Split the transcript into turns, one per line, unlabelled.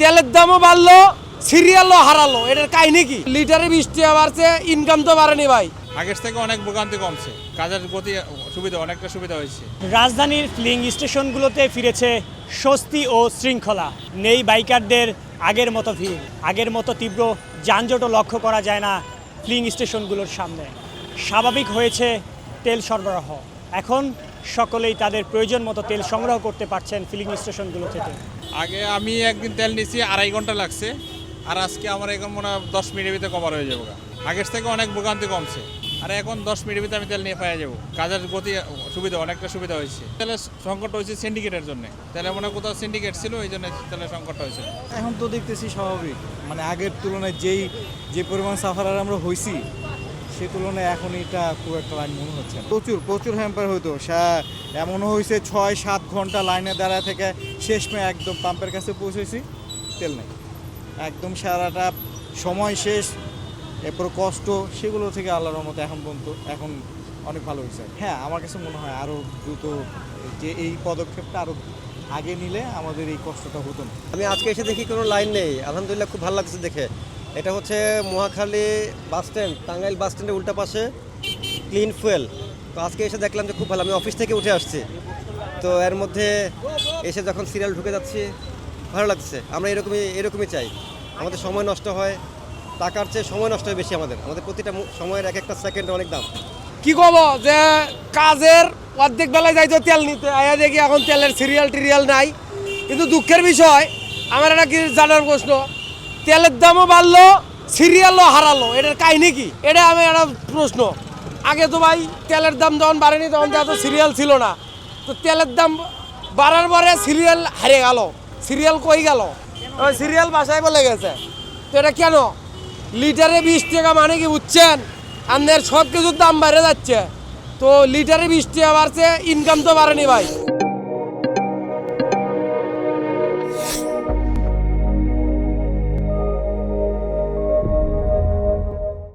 তেলের দামও বাড়লো, সিরিয়ালও হারালো, এটার কাহিনী কি? লিটারে 20 টাকা বাড়ছে, ইনকাম তো বাড়েনি ভাই।
আগের থেকে অনেক ভোগান্তি কমছে, কাজের গতি অনেকটা সুবিধা হয়েছে।
রাজধানীর ফিলিং স্টেশনগুলোতে ফিরেছে স্বস্তি ও শৃঙ্খলা। নেই বাইকারদের আগের মতো ভিড়, আগের মতো তীব্র যানজটও লক্ষ্য করা যায় না ফিলিং স্টেশনগুলোর সামনে। স্বাভাবিক হয়েছে তেল সরবরাহ। এখন সকলেই তাদের প্রয়োজন মতো তেল সংগ্রহ করতে পারছেন ফিলিং স্টেশনগুলো থেকে।
আগে আমি একদিন তেল নিয়েছি 2.5 ঘন্টা লাগছে, আর আজকে আমার এখন মনে হয় 10 মিনিটের ভিতরে কভার হয়ে যাবো। আগের থেকে অনেক ভোগান্তি কমছে, আর এখন 10 মিনিটের ভিতরে আমি তেল নিয়ে পাওয়া যাবো। কাজের গতি অনেকটা সুবিধা হয়েছে। তেলের সংকট হয়েছে সিন্ডিকেটের জন্য, তেলে মনে কোথাও সিন্ডিকেট ছিল, এই জন্য তেলের সংকটটা হয়েছে।
এখন তো দেখতেছি স্বাভাবিক, মানে আগের তুলনায় যে পরিমাণ সাফারার আমরা হয়েছি সে তুলনায় এখন এটা খুব একটা লাইন মনে হচ্ছে। প্রচুর হ্যাম্পার হইতো, এমনও হয়েছে 6-7 ঘন্টা লাইনে দাঁড়ায় থেকে শেষমেশ একদম পাম্পের কাছে পৌঁছেছি, তেল নেই, একদম সারাটা সময় শেষ, এরপর কষ্ট, সেগুলো থেকে আল্লাহর রহমতে এখন পর্যন্ত এখন অনেক ভালো হয়েছে। হ্যাঁ, আমার কাছে মনে হয় আরও দ্রুত যে এই পদক্ষেপটা আরও আগে নিলে আমাদের এই কষ্টটা হতো না।
আমি আজকে এসে দেখি কোনো লাইন নেই, আলহামদুলিল্লাহ খুব ভালো লাগছে দেখে। এটা হচ্ছে মহাখালী বাস স্ট্যান্ড, টাঙ্গাইল বাস স্ট্যান্ডের উল্টা পাশে ক্লিন ফুয়েল। তো আজকে এসে দেখলাম যে খুব ভালো। আমি অফিস থেকে উঠে আসছি, তো এর মধ্যে এসে যখন সিরিয়াল ঢুকে যাচ্ছি ভালো লাগছে। আমরা এরকমই চাই। আমাদের সময় নষ্ট হয়, টাকার চেয়ে সময় নষ্ট হয় বেশি। আমাদের প্রতিটা সময়ের এক একটা সেকেন্ড অনেক দাম।
কি কব যে কাজের অর্ধেক বেলায় যাইতো তেল নিতে, আয়া দেখি এখন তেলের সিরিয়াল নাই। কিন্তু দুঃখের বিষয়, আমার একটা কি জানার প্রশ্ন, তেলের দামও বাড়লো, সিরিয়ালও হারালো, এটার কাহিনী কি? এটা আমি একটা প্রশ্ন। আগে তো ভাই তেলের দাম যখন বাড়েনি তখন তো এত সিরিয়াল ছিল না, তো তেলের দাম বাড়ার পরে সিরিয়াল হারিয়ে গেল। সিরিয়াল কই গেল? ওই সিরিয়াল বাসায় বলে গেছে। তো এটা কেন? লিটারে 20 টাকা মানে কি বুঝছেন? আপনার সব কিছুর দাম বেড়ে যাচ্ছে, তো লিটারে 20 টাকা বাড়ছে, ইনকাম তো বাড়েনি ভাই।